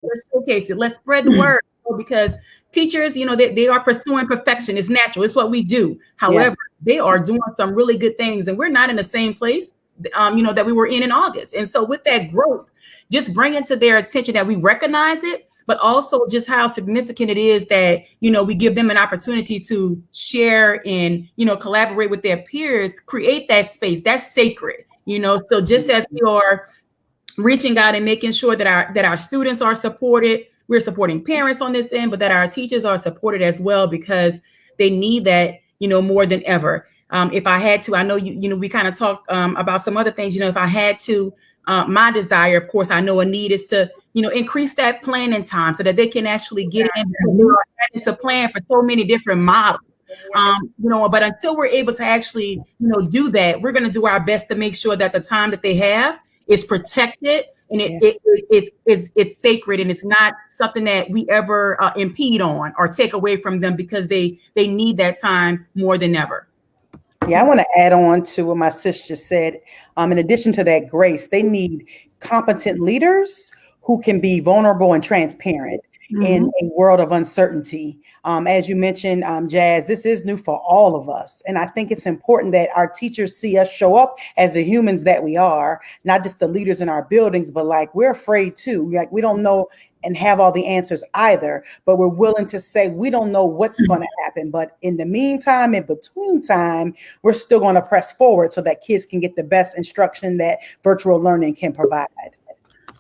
let's showcase it. Let's spread the word, because teachers, they are pursuing perfection. It's natural. It's what we do. However, they are doing some really good things, and we're not in the same place, that we were in August. And so with that growth, just bringing to their attention that we recognize it, but also just how significant it is that, we give them an opportunity to share and, collaborate with their peers, create that space. That's sacred, so just as we are reaching out and making sure that our students are supported, we're supporting parents on this end, but that our teachers are supported as well, because they need that, more than ever. If I had to, I know we kind of talked about some other things, if I had to, my desire, of course, I know a need is to, increase that planning time so that they can actually get in to plan for so many different models. But until we're able to actually, do that, we're going to do our best to make sure that the time that they have is protected, and it's sacred, and it's not something that we ever impede on or take away from them, because they need that time more than ever. Yeah, I want to add on to what my sis just said. In addition to that grace, they need competent leaders who can be vulnerable and transparent in a world of uncertainty. As you mentioned, Jazz, this is new for all of us. And I think it's important that our teachers see us show up as the humans that we are, not just the leaders in our buildings, but like we're afraid too. Like we don't know and have all the answers either, but we're willing to say we don't know what's going to happen. But in the meantime, in between time, we're still going to press forward so that kids can get the best instruction that virtual learning can provide.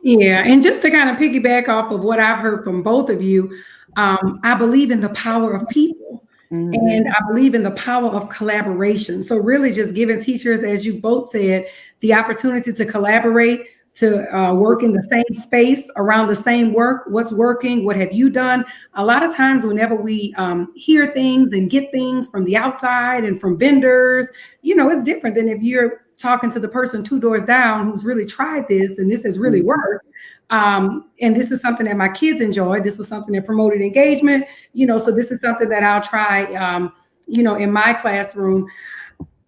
Yeah, and just to kind of piggyback off of what I've heard from both of you, I believe in the power of people, and I believe in the power of collaboration. So really just giving teachers, as you both said, the opportunity to collaborate, to work in the same space around the same work. What's working? What have you done? A lot of times whenever we hear things and get things from the outside and from vendors, it's different than if you're talking to the person 2 doors down who's really tried this and this has really worked. And this is something that my kids enjoyed. This was something that promoted engagement, so this is something that I'll try, in my classroom.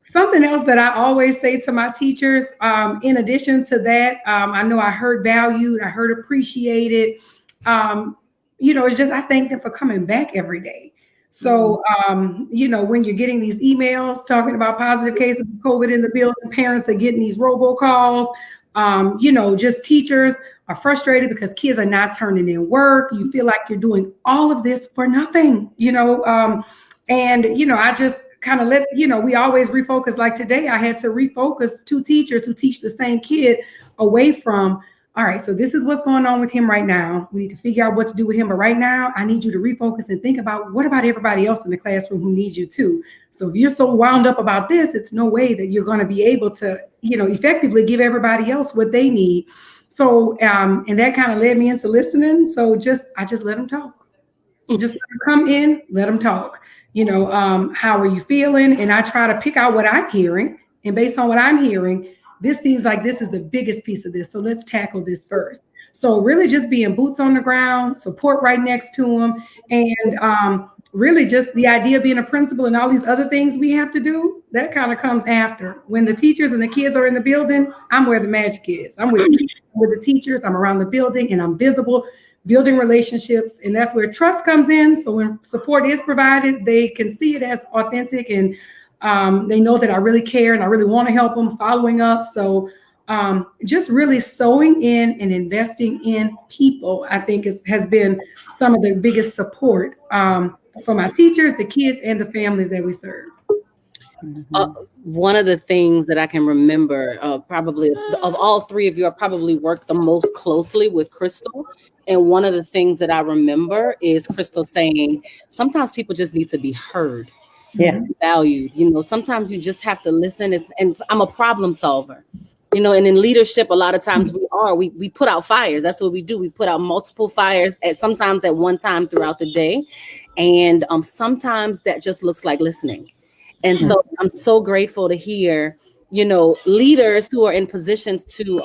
Something else that I always say to my teachers, in addition to that, I know I heard valued, I heard appreciated, it's just, I thank them for coming back every day. So, when you're getting these emails talking about positive cases of COVID in the building, parents are getting these robocalls, just teachers are frustrated because kids are not turning in work. You feel like you're doing all of this for nothing, I just kind of let, we always refocus. Like today, I had to refocus 2 teachers who teach the same kid away from, all right, so this is what's going on with him right now. We need to figure out what to do with him. But right now, I need you to refocus and think about what about everybody else in the classroom who needs you too. So if you're so wound up about this, it's no way that you're going to be able to, effectively give everybody else what they need. So, and that kind of led me into listening. So I just let them talk. Just let them come in, let them talk. How are you feeling? And I try to pick out what I'm hearing. And based on what I'm hearing, this seems like this is the biggest piece of this. So let's tackle this first. So really just being boots on the ground, support right next to them. And really just the idea of being a principal and all these other things we have to do, that kind of comes after. When the teachers and the kids are in the building, I'm where the magic is. I'm with the teachers, I'm around the building, and I'm visible, building relationships. And that's where trust comes in. So when support is provided, they can see it as authentic, and they know that I really care and I really want to help them, following up. So just really sewing in and investing in people, I think has been some of the biggest support for my teachers, the kids, and the families that we serve. One of the things that I can remember, probably of all 3 of you, I probably worked the most closely with Christal. And one of the things that I remember is Christal saying, sometimes people just need to be heard. Valued. Sometimes you just have to listen. And I'm a problem solver, and in leadership, a lot of times we put out fires. That's what we do. We put out multiple fires sometimes at one time throughout the day. And sometimes that just looks like listening. And so I'm so grateful to hear, leaders who are in positions to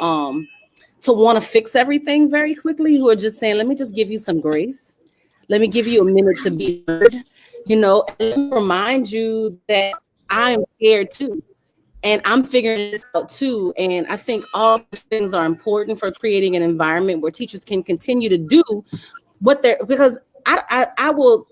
want to fix everything very quickly, who are just saying, let me just give you some grace. Let me give you a minute to be heard. And let me remind you that I am scared too. And I'm figuring this out too. And I think all these things are important for creating an environment where teachers can continue to do what they're, because I will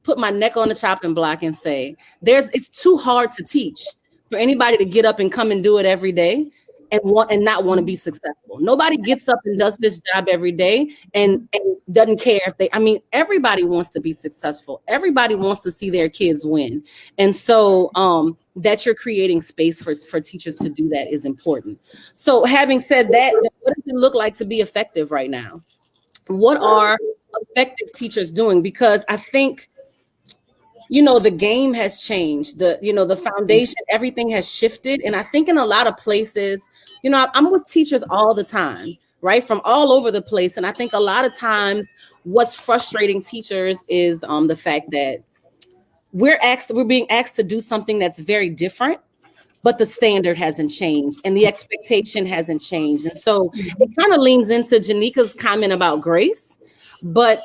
put my neck on the chopping block and say, it's too hard to teach for anybody to get up and come and do it every day and not want to be successful. Nobody gets up and does this job every day and doesn't care if everybody wants to be successful. Everybody wants to see their kids win. And so that you're creating space for teachers to do that is important. So having said that, what does it look like to be effective right now? What are effective teachers doing? Because I think, the game has changed. The foundation, everything has shifted. And I think in a lot of places, I'm with teachers all the time, right? From all over the place. And I think a lot of times what's frustrating teachers is the fact that we're being asked to do something that's very different, but the standard hasn't changed and the expectation hasn't changed. And so it kind of leans into Jonika's comment about grace. But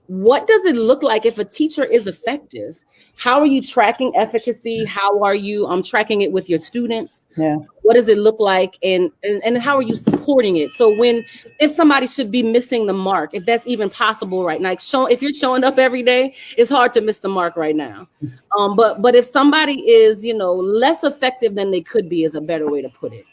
what does it look like if a teacher is effective? How are you tracking efficacy? How are you tracking it with your students? Yeah. What does it look like? And how are you supporting it? So if somebody should be missing the mark, if that's even possible right now, if you're showing up every day, it's hard to miss the mark right now. But if somebody is, less effective than they could be, is a better way to put it.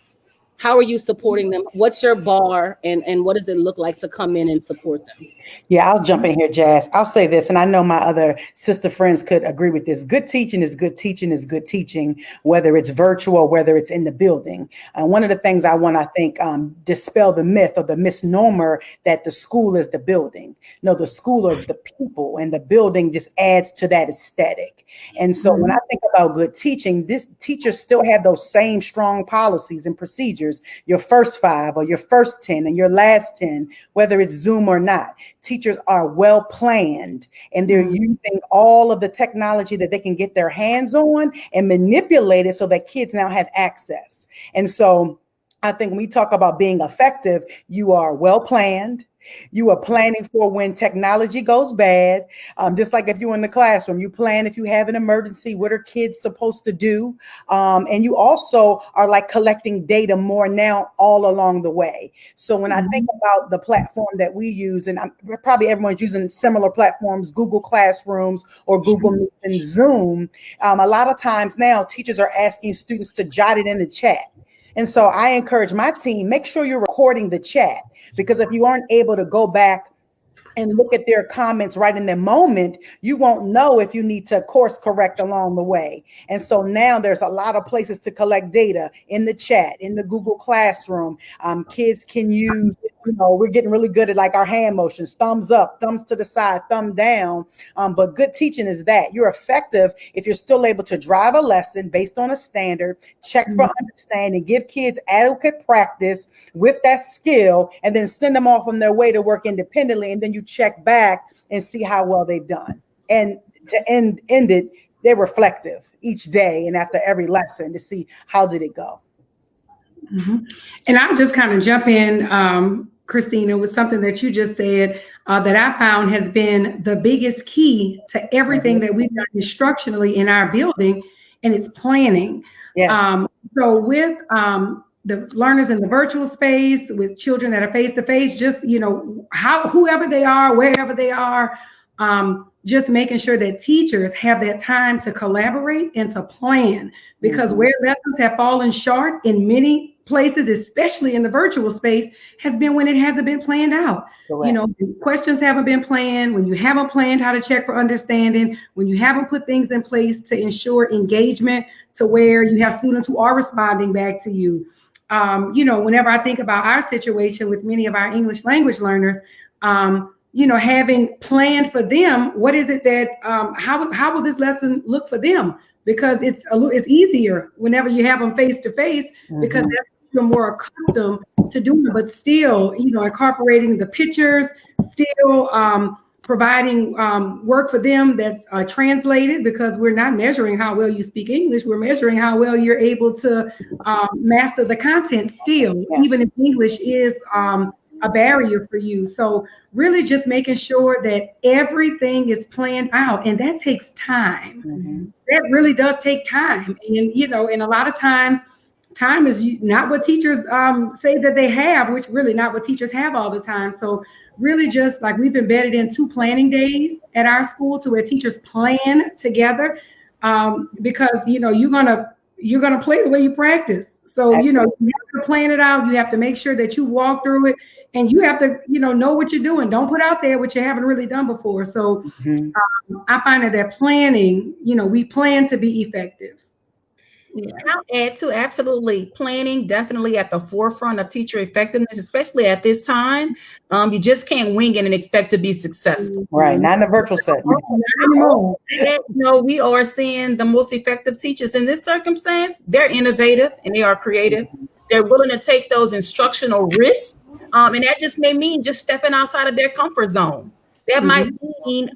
How are you supporting them? What's your bar and what does it look like to come in and support them? Yeah, I'll jump in here, Jazz. I'll say this, and I know my other sister friends could agree with this. Good teaching is good teaching is good teaching, whether it's virtual, whether it's in the building. One of the things I want to dispel the myth or the misnomer that the school is the building. No, the school is the people, and the building just adds to that aesthetic. And so when I think about good teaching, this teachers still have those same strong policies and procedures, your first 5 or your first 10 and your last 10, whether it's Zoom or not. Teachers are well planned and they're using all of the technology that they can get their hands on and manipulate it so that kids now have access. And so I think when we talk about being effective, you are well planned. You are planning for when technology goes bad. Just like if you're in the classroom, you plan if you have an emergency, what are kids supposed to do? And you also are like collecting data more now all along the way. So when I think about the platform that we use, and probably everyone's using similar platforms, Google Classrooms or Google Meet and Zoom, a lot of times now teachers are asking students to jot it in the chat. And so I encourage my team, make sure you're recording the chat, because if you aren't able to go back and look at their comments right in the moment, you won't know if you need to course correct along the way. And so now there's a lot of places to collect data in the chat, in the Google Classroom. Kids can use, we're getting really good at like our hand motions, thumbs up, thumbs to the side, thumb down. But good teaching is that you're effective if you're still able to drive a lesson based on a standard, check for understanding, give kids adequate practice with that skill, and then send them off on their way to work independently. And then you check back and see how well they've done. And to end it, they're reflective each day and after every lesson to see how did it go. And I'll just kind of jump in, Christina, with something that you just said that I found has been the biggest key to everything that we've done instructionally in our building, and it's planning. Yeah. So with the learners in the virtual space, with children that are face-to-face, just, whoever they are, wherever they are, just making sure that teachers have that time to collaborate and to plan, because where lessons have fallen short in many places, especially in the virtual space, has been when it hasn't been planned out. Correct. Questions haven't been planned, when you haven't planned how to check for understanding, when you haven't put things in place to ensure engagement to where you have students who are responding back to you. Whenever I think about our situation with many of our English language learners, having planned for them, what is it that, how will this lesson look for them? Because it's easier whenever you have them face to face, because that's you're more accustomed to doing, but still, incorporating the pictures, still providing work for them that's translated, because we're not measuring how well you speak English, we're measuring how well you're able to master the content still, even if English is a barrier for you. So really just making sure that everything is planned out, and that takes time. Mm-hmm. That really does take time. And, and a lot of times time is not what teachers say that they have, which really not what teachers have all the time. So really just like we've embedded in 2 planning days at our school to where teachers plan together, because, you're going to play the way you practice. So, you have to plan it out. You have to make sure that you walk through it, and you have to, know what you're doing. Don't put out there what you haven't really done before. So I find that planning, we plan to be effective. Yeah. I'll add to absolutely planning definitely at the forefront of teacher effectiveness, especially at this time. You just can't wing it and expect to be successful. Right, not in a virtual setting. We are seeing the most effective teachers in this circumstance. They're innovative and they are creative. They're willing to take those instructional risks, and that just may mean just stepping outside of their comfort zone. That might mean,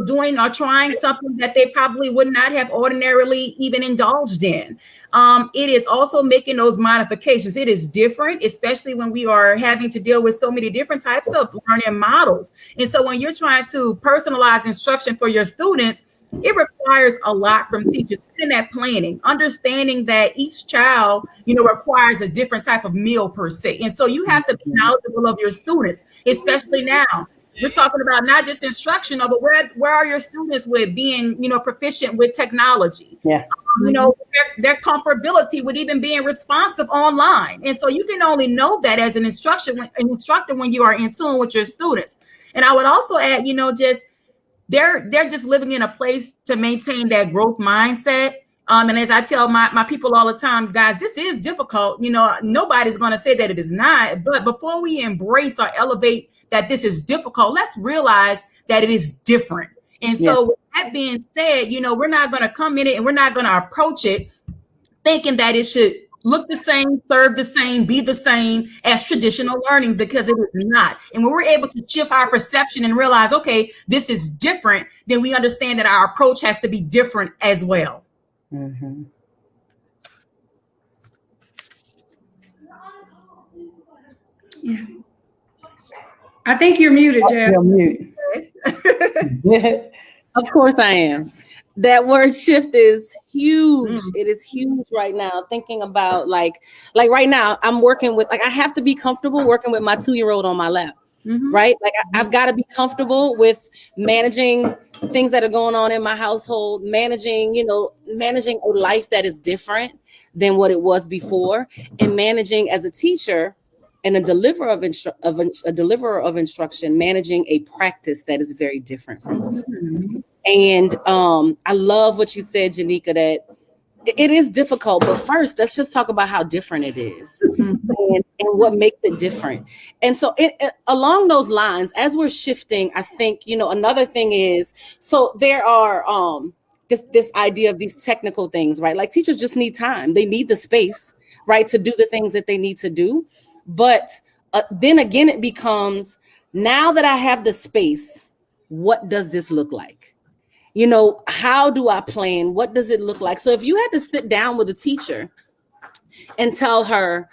doing or trying something that they probably would not have ordinarily even indulged in. It is also making those modifications. It is different, especially when we are having to deal with so many different types of learning models. And so when you're trying to personalize instruction for your students, it requires a lot from teachers in that planning, understanding that each child, requires a different type of meal per se. And so you have to be knowledgeable of your students, especially now. We're talking about not just instruction, but where are your students with being, proficient with technology? Yeah. Their comfortability with even being responsive online. And so you can only know that as an instructor when you are in tune with your students. And I would also add, they're just living in a place to maintain that growth mindset. And as I tell my people all the time, guys, this is difficult. Nobody's going to say that it is not. But before we embrace or elevate that this is difficult, let's realize that it is different. And so with that being said, we're not going to come in it and we're not going to approach it thinking that it should look the same, serve the same, be the same as traditional learning, because it is not. And when we're able to shift our perception and realize, okay, this is different, then we understand that our approach has to be different as well. Mm-hmm. Yeah. I think you're muted, Jeff. You're muted. Of course I am. That word shift is huge. It is huge right now. Thinking about like right now, I'm working with, I have to be comfortable working with my 2-year-old on my lap. Right? Like I've got to be comfortable with managing things that are going on in my household, managing a life that is different than what it was before, and managing as a teacher and a deliverer of instruction, managing a practice that is very different from before. And I love what you said, Johnika, that it is difficult, but first let's just talk about how different it is and what makes it different. And so along those lines, as we're shifting, I think, another thing is, so there are this idea of these technical things, right? Like teachers just need time. They need the space, right, to do the things that they need to do. But then again, it becomes, now that I have the space, what does this look like? How do I plan? What does it look like? So if you had to sit down with a teacher and tell her,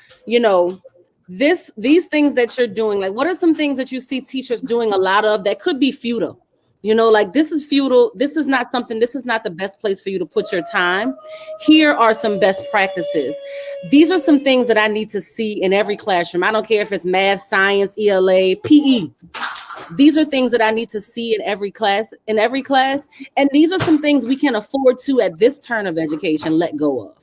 these things that you're doing, like what are some things that you see teachers doing a lot of that could be futile? Like this is futile. This is not the best place for you to put your time. Here are some best practices. These are some things that I need to see in every classroom. I don't care if it's math, science, ELA, PE. These are things that I need to see in every class. And these are some things we can afford to, at this turn of education, let go of.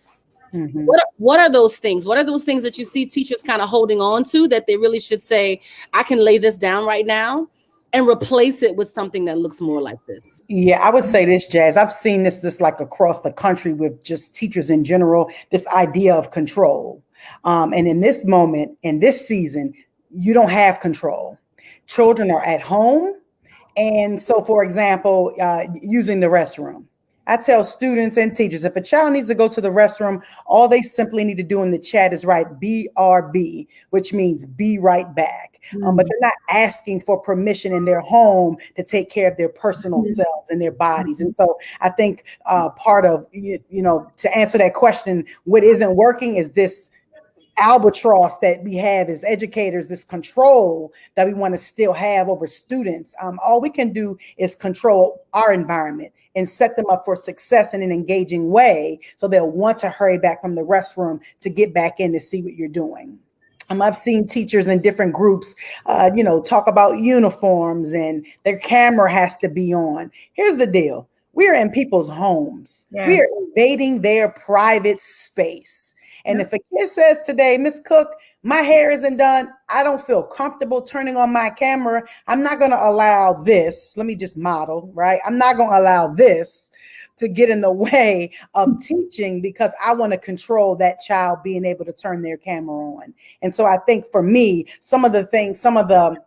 Mm-hmm. What are those things? What are those things that you see teachers kind of holding on to that they really should say, I can lay this down right now and replace it with something that looks more like this? Yeah, I would say this, Jazz. I've seen this like across the country with just teachers in general, this idea of control. And in this moment, in this season, you don't have control. Children are at home. And so, for example, using the restroom. I tell students and teachers, if a child needs to go to the restroom, all they simply need to do in the chat is write BRB, which means be right back. But they're not asking for permission in their home to take care of their personal selves and their bodies. And so I think part of, to answer that question, what isn't working is this albatross that we have as educators, this control that we want to still have over students. All we can do is control our environment and set them up for success in an engaging way, so they'll want to hurry back from the restroom to get back in to see what you're doing. I've seen teachers in different groups, talk about uniforms and their camera has to be on. Here's the deal. We're in people's homes. Yes. We are invading their private space. And if a kid says today, Miss Cook, my hair isn't done, I don't feel comfortable turning on my camera, I'm not going to allow this. Let me just model, right? I'm not going to allow this to get in the way of teaching, because I want to control that child being able to turn their camera on. And so I think for me, some of the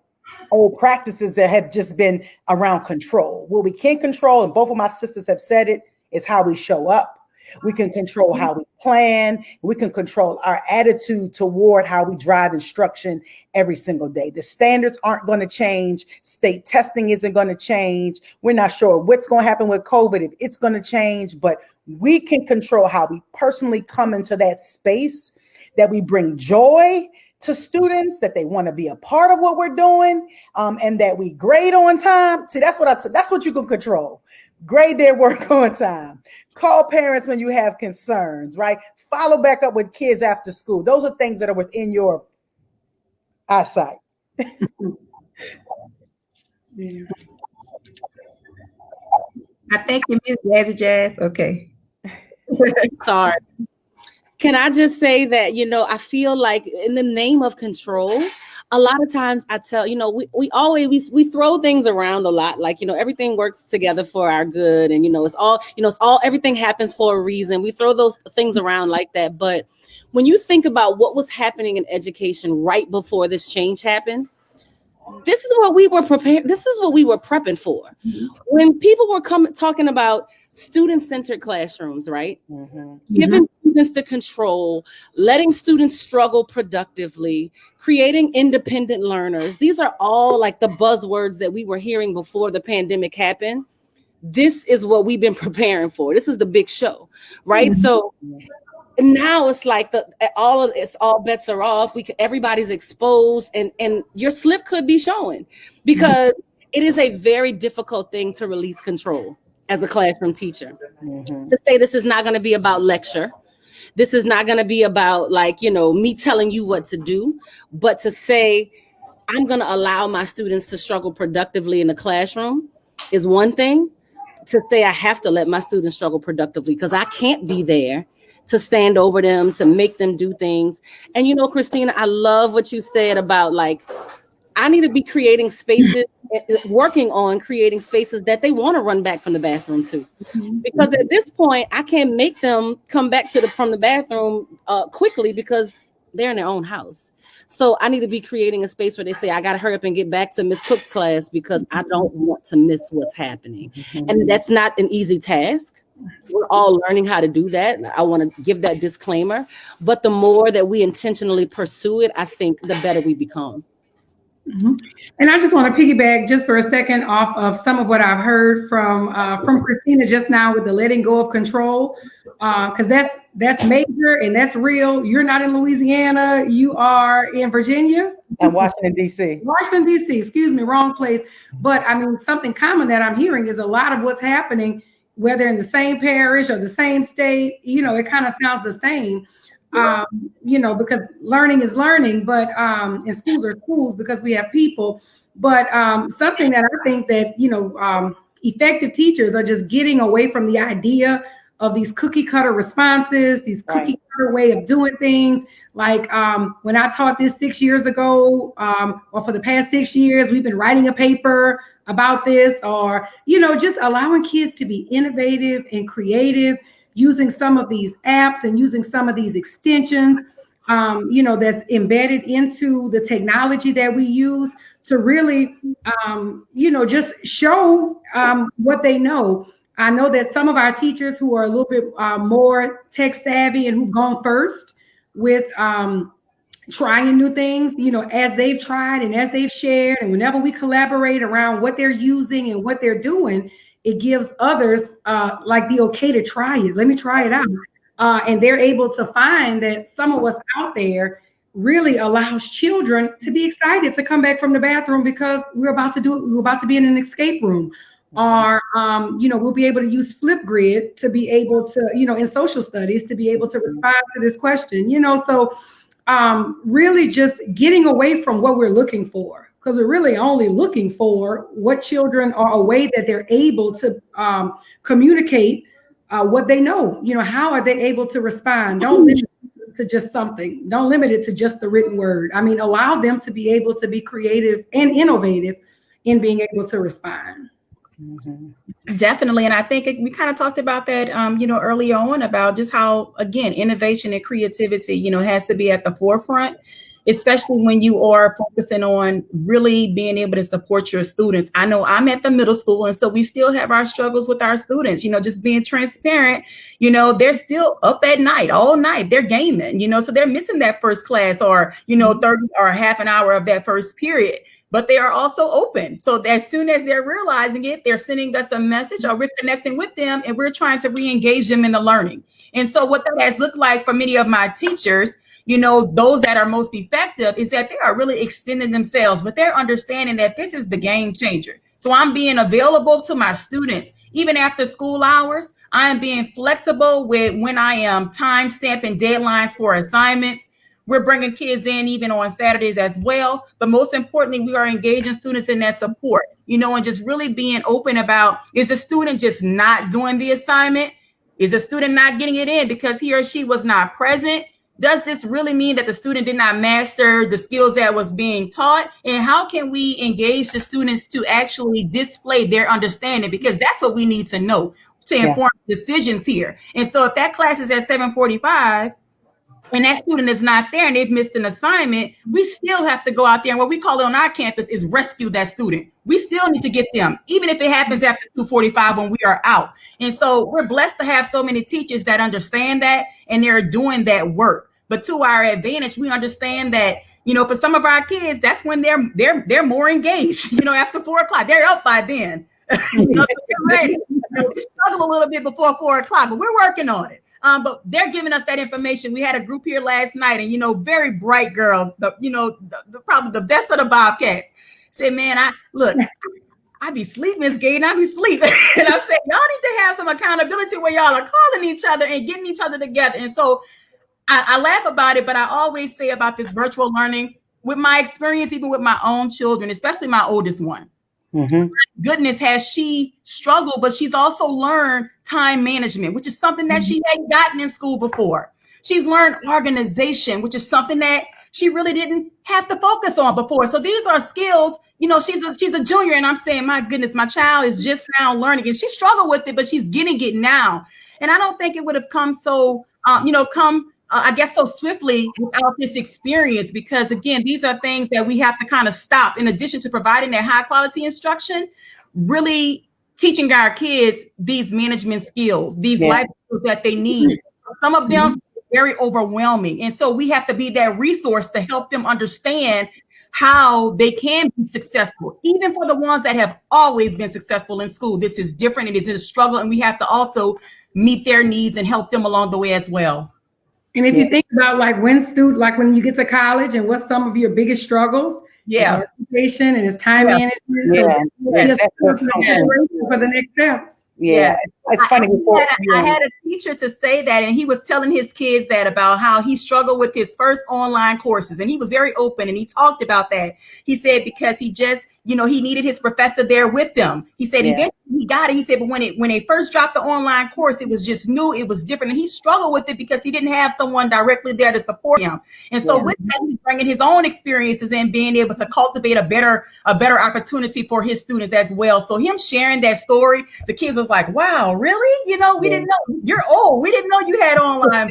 old practices that have just been around control. What we can't control, and both of my sisters have said it, is how we show up. We can control how we plan. We can control our attitude toward how we drive instruction every single day. The standards aren't going to change. State testing isn't going to change. We're not sure what's going to happen with COVID, if it's going to change, but we can control how we personally come into that space, that we bring joy to students, that they want to be a part of what we're doing, and that we grade on time. See, that's what you can control. Grade their work on time. Call parents when you have concerns, right? Follow back up with kids after school. Those are things that are within your eyesight. I think you mean Jazzy Jazz. Okay. Sorry. Can I just say that, I feel like in the name of control, a lot of times I tell, we throw things around a lot, like, everything works together for our good. And, everything happens for a reason. We throw those things around like that. But when you think about what was happening in education right before this change happened, this is what we were prepared. This is what we were prepping for. Mm-hmm. When people were talking about student-centered classrooms, right? Mm-hmm. Giving students the control, letting students struggle productively, creating independent learners. These are all like the buzzwords that we were hearing before the pandemic happened. This is what we've been preparing for. This is the big show, right? Mm-hmm. So now it's like all bets are off. Everybody's exposed, and your slip could be showing, because it is a very difficult thing to release control as a classroom teacher. Mm-hmm. To say this is not going to be about lecture. This is not going to be about me telling you what to do, but to say I'm going to allow my students to struggle productively in the classroom is one thing. To say I have to let my students struggle productively because I can't be there to stand over them, to make them do things. And, Christina, I love what you said about I need to be creating spaces, working on creating spaces that they want to run back from the bathroom to. Because at this point, I can't make them come back from the bathroom quickly because they're in their own house. So I need to be creating a space where they say, I got to hurry up and get back to Miss Cook's class because I don't want to miss what's happening. And that's not an easy task. We're all learning how to do that. I want to give that disclaimer. But the more that we intentionally pursue it, I think the better we become. Mm-hmm. And I just want to piggyback just for a second off of some of what I've heard from Christina just now with the letting go of control, because that's major and that's real. You're not in Louisiana. You are in Virginia. And Washington, D.C. Washington, D.C. Excuse me, wrong place. But I mean, something common that I'm hearing is a lot of what's happening, whether in the same parish or the same state, it kind of sounds the same. Because learning is learning, but and schools are schools because we have people. But something that I think that, effective teachers are just getting away from the idea of these cookie cutter responses, these cookie cutter way of doing things. Like when I taught this 6 years ago, or for the past 6 years, we've been writing a paper about this, or, just allowing kids to be innovative and creative, using some of these apps and using some of these extensions, that's embedded into the technology that we use to really, just show what they know. I know that some of our teachers who are a little bit more tech savvy and who've gone first with trying new things, as they've tried and as they've shared, and whenever we collaborate around what they're using and what they're doing, it gives others the okay to try it. Let me try it out. And they're able to find that some of what's out there really allows children to be excited to come back from the bathroom because we're about to be in an escape room. Or, we'll be able to use Flipgrid to be able to, in social studies, to be able to respond to this question, so really just getting away from what we're looking for, because we're really only looking for what children are, a way that they're able to communicate what they know. How are they able to respond? Don't limit it to just something. Don't limit it to just the written word. I mean, allow them to be able to be creative and innovative in being able to respond. Mm-hmm. Definitely. And I think we kind of talked about that, early on, about just how, again, innovation and creativity, has to be at the forefront, especially when you are focusing on really being able to support your students. I know I'm at the middle school, and so we still have our struggles with our students, just being transparent. They're still up at night, all night. They're gaming, so they're missing that first class or, 30 or half an hour of that first period. But they are also open. So as soon as they're realizing it, they're sending us a message, or we're connecting with them, and we're trying to re-engage them in the learning. And so what that has looked like for many of my teachers, those that are most effective, is that they are really extending themselves, but they're understanding that this is the game changer. So I'm being available to my students, even after school hours. I am being flexible with when I am time stamping deadlines for assignments. We're bringing kids in even on Saturdays as well. But most importantly, we are engaging students in that support, and just really being open about, is the student just not doing the assignment? Is the student not getting it in because he or she was not present? Does this really mean that the student did not master the skills that was being taught? And how can we engage the students to actually display their understanding? Because that's what we need to know to inform decisions here. And so if that class is at 7:45, and that student is not there and they've missed an assignment, we still have to go out there, and what we call it on our campus is rescue that student. We still need to get them, even if it happens after 2:45 when we are out. And so we're blessed to have so many teachers that understand that, and they're doing that work. But to our advantage, we understand that, for some of our kids, that's when they're more engaged, after 4 o'clock. They're up by then. They're ready. We struggle a little bit before 4 o'clock, but we're working on it. But they're giving us that information. We had a group here last night, and very bright girls, probably the best of the Bobcats, said, "Man, I be sleeping, Miss Gayden. I be sleeping." And I said, "Y'all need to have some accountability where y'all are calling each other and getting each other together." And so I laugh about it, but I always say about this virtual learning, with my experience, even with my own children, especially my oldest one. Mm-hmm. Goodness, has she struggled, but she's also learned time management, which is something that she hadn't gotten in school before. She's learned organization, which is something that she really didn't have to focus on before. So these are skills, she's a junior, and I'm saying, my goodness, my child is just now learning, and she struggled with it, but she's getting it now. And I don't think it would have come so, so swiftly without this experience, because again, these are things that we have to kind of stop. In addition to providing that high quality instruction, really teaching our kids these management skills, these life skills that they need. Some of them very overwhelming. And so we have to be that resource to help them understand how they can be successful. Even for the ones that have always been successful in school, this is different. It is a struggle, and we have to also meet their needs and help them along the way as well. And if you think about when you get to college, and what's some of your biggest struggles, education and it's time management. For the next step. Yeah, it's funny. I had a teacher to say that, and he was telling his kids that about how he struggled with his first online courses, and he was very open, and he talked about that. He said because he just, he needed his professor there with them. He said he got it. He said, but when they first dropped the online course, it was just new, it was different, and he struggled with it because he didn't have someone directly there to support him. And so with that, he's bringing his own experiences and being able to cultivate a better opportunity for his students as well. So him sharing that story, the kids was like, "Wow, really? We didn't know. You're old. We didn't know you had online."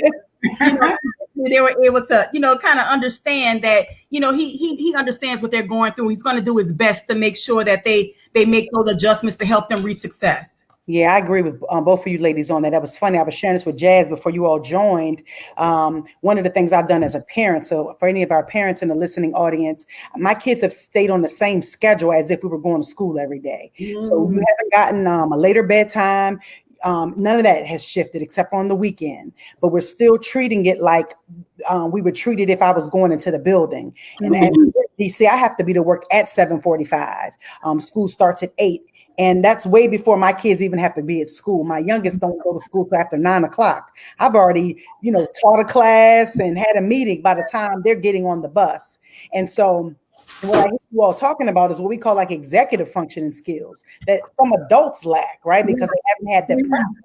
They were able to, kind of understand that, he understands what they're going through. He's going to do his best to make sure that they make those adjustments to help them reach success. Yeah, I agree with both of you ladies on that. That was funny. I was sharing this with Jazz before you all joined. One of the things I've done as a parent, so for any of our parents in the listening audience, my kids have stayed on the same schedule as if we were going to school every day. Mm-hmm. So you haven't gotten a later bedtime. None of that has shifted except on the weekend, but we're still treating it like we would treat it if I was going into the building. And at DC, I have to be to work at 7:45. School starts at 8. And that's way before my kids even have to be at school. My youngest don't go to school till after 9 o'clock. I've already, taught a class and had a meeting by the time they're getting on the bus. And so what I hear you all talking about is what we call like executive functioning skills that some adults lack, right? Because they haven't had that practice.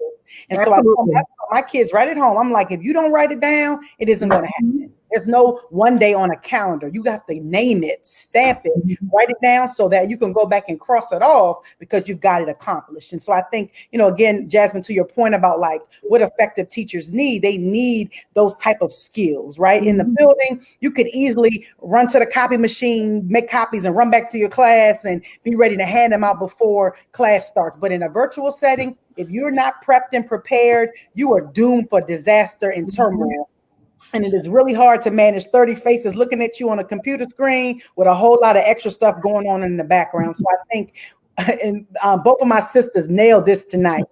And so I tell my kids right at home, I'm like, if you don't write it down, it isn't going to happen. There's no one day on a calendar. You got to name it, stamp it, write it down so that you can go back and cross it off because you've got it accomplished. And so I think, again, Jasmin, to your point about like what effective teachers need, they need those type of skills, right? In the building, you could easily run to the copy machine, make copies and run back to your class and be ready to hand them out before class starts. But in a virtual setting, if you're not prepped and prepared, you are doomed for disaster and turmoil. And it is really hard to manage 30 faces looking at you on a computer screen with a whole lot of extra stuff going on in the background. So I think both of my sisters nailed this tonight.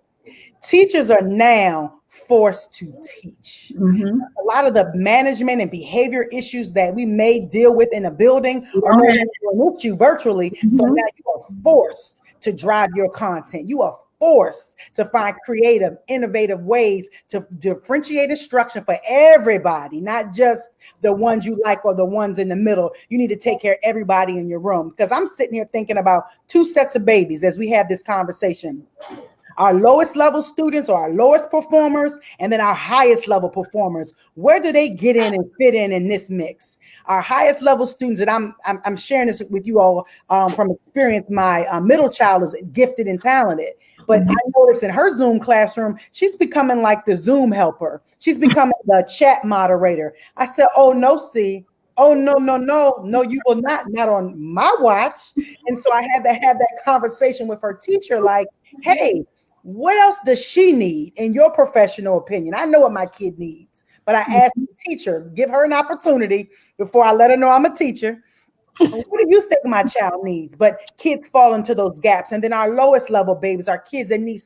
Teachers are now forced to teach. A lot of the management and behavior issues that we may deal with in a building are with you virtually. So now you are forced to drive your content. You are forced to find creative, innovative ways to differentiate instruction for everybody, not just the ones you like or the ones in the middle. You need to take care of everybody in your room. Because I'm sitting here thinking about two sets of babies as we have this conversation. Our lowest level students or our lowest performers, and then our highest level performers. Where do they get in and fit in this mix? Our highest level students, and I'm sharing this with you all from experience. My middle child is gifted and talented, but I noticed in her Zoom classroom, she's becoming like the Zoom helper. She's becoming the chat moderator. I said, oh no, C. Oh, no, you will not on my watch. And so I had to have that conversation with her teacher, like, hey, what else does she need in your professional opinion? I know what my kid needs, but I asked the teacher, give her an opportunity before I let her know I'm a teacher. What do you think my child needs? But kids fall into those gaps. And then our lowest level babies, our kids that need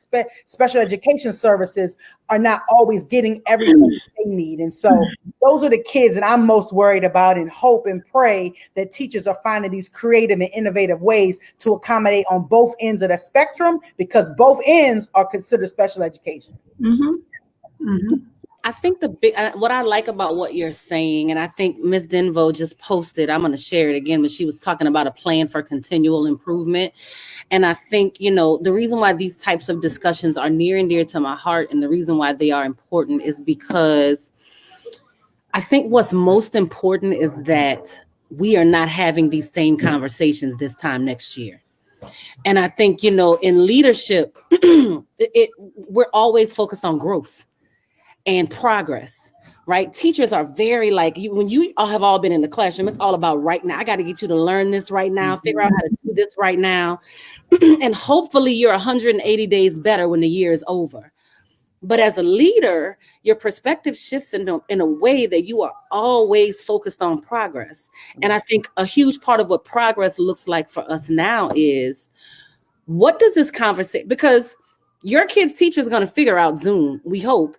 special education services are not always getting everything they need. And so those are the kids that I'm most worried about, and hope and pray that teachers are finding these creative and innovative ways to accommodate on both ends of the spectrum, because both ends are considered special education. I think what I like about what you're saying, and I think Ms. Denvo just posted, I'm going to share it again, but she was talking about a plan for continual improvement. And I think, the reason why these types of discussions are near and dear to my heart, and the reason why they are important, is because I think what's most important is that we are not having these same conversations this time next year. And I think, in leadership, we're always focused on growth and progress, right? Teachers are very like when you all have all been in the classroom, it's all about right now. I got to get you to learn this right now, figure out how to do this right now. And hopefully you're 180 days better when the year is over. But as a leader, your perspective shifts in a way that you are always focused on progress. And I think a huge part of what progress looks like for us now is, what does this conversation, because your kid's teacher is going to figure out Zoom, we hope,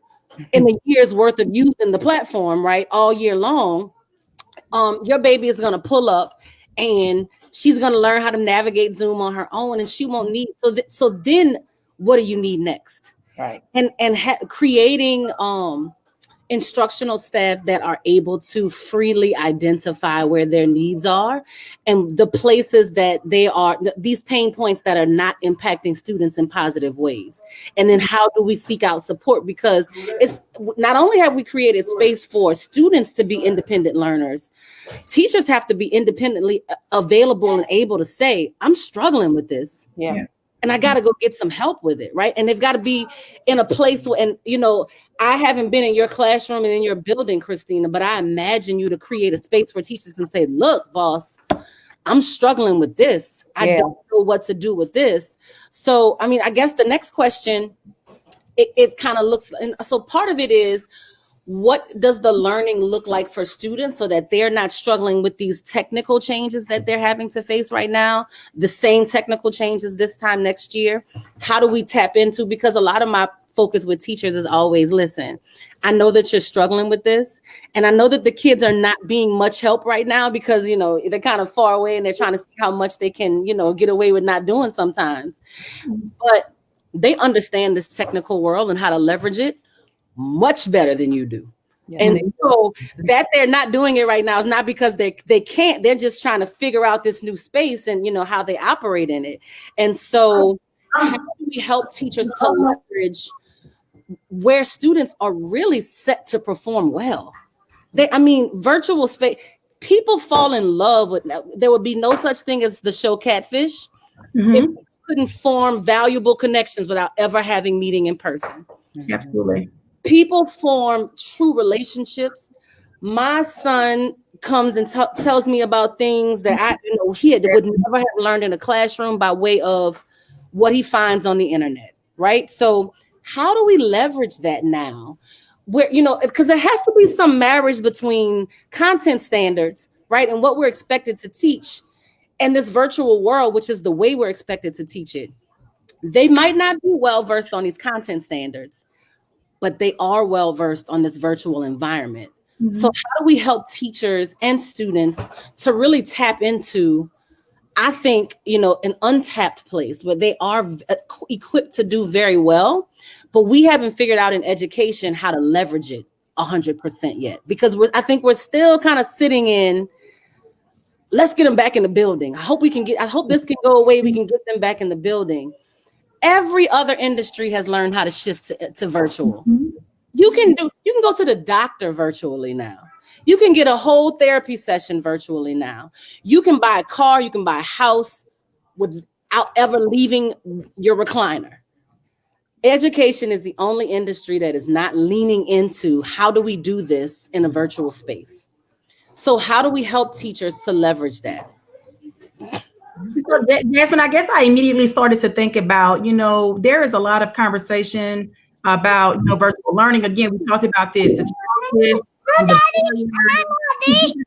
in a year's worth of using the platform, right, all year long. Your baby is going to pull up and she's going to learn how to navigate Zoom on her own, and she won't need. So then what do you need next? Right. And creating instructional staff that are able to freely identify where their needs are and the places that they are, these pain points that are not impacting students in positive ways. And then how do we seek out support? Because it's not only have we created space for students to be independent learners, teachers have to be independently available and able to say, I'm struggling with this. Yeah. And I got to go get some help with it, right? And they've got to be in a place where, and I haven't been in your classroom and in your building, Christina, but I imagine you to create a space where teachers can say, look, boss, I'm struggling with this. I don't know what to do with this. So, I guess the next question, it kind of looks, and so part of it is, what does the learning look like for students so that they're not struggling with these technical changes that they're having to face right now, the same technical changes this time next year? How do we tap into, because a lot of my focus with teachers is always, listen, I know that you're struggling with this, and I know that the kids are not being much help right now because, you know, they're kind of far away and they're trying to see how much they can, you know, get away with not doing sometimes. But they understand this technical world and how to leverage it much better than you do. Yeah. And so that they're not doing it right now is not because they can't, they're just trying to figure out this new space and, you know, how they operate in it. And so how do we help teachers to leverage where students are really set to perform well? Virtual space, people fall in love with, there would be no such thing as the show Catfish if we couldn't form valuable connections without ever having meeting in person. Absolutely. People form true relationships. My son comes and tells me about things that he would never have learned in a classroom by way of what he finds on the internet, right? So how do we leverage that now? Where, you know, because there has to be some marriage between content standards, right, and what we're expected to teach, and this virtual world, which is the way we're expected to teach it. They might not be well versed on these content standards, but they are well versed on this virtual environment. So how do we help teachers and students to really tap into, I think, you know, an untapped place where they are equipped to do very well, but we haven't figured out in education how to leverage it 100% yet, because I think we're still kind of sitting in, let's get them back in the building. I hope this can go away. We can get them back in the building. Every other industry has learned how to shift to virtual. You can go to the doctor virtually now. You can get a whole therapy session virtually now. You can buy a car, you can buy a house without ever leaving your recliner. Education is the only industry that is not leaning into how do we do this in a virtual space. So how do we help teachers to leverage that? So, Jasmin, I guess I immediately started to think about, you know, there is a lot of conversation about, you know, virtual learning. Again, we talked about this, the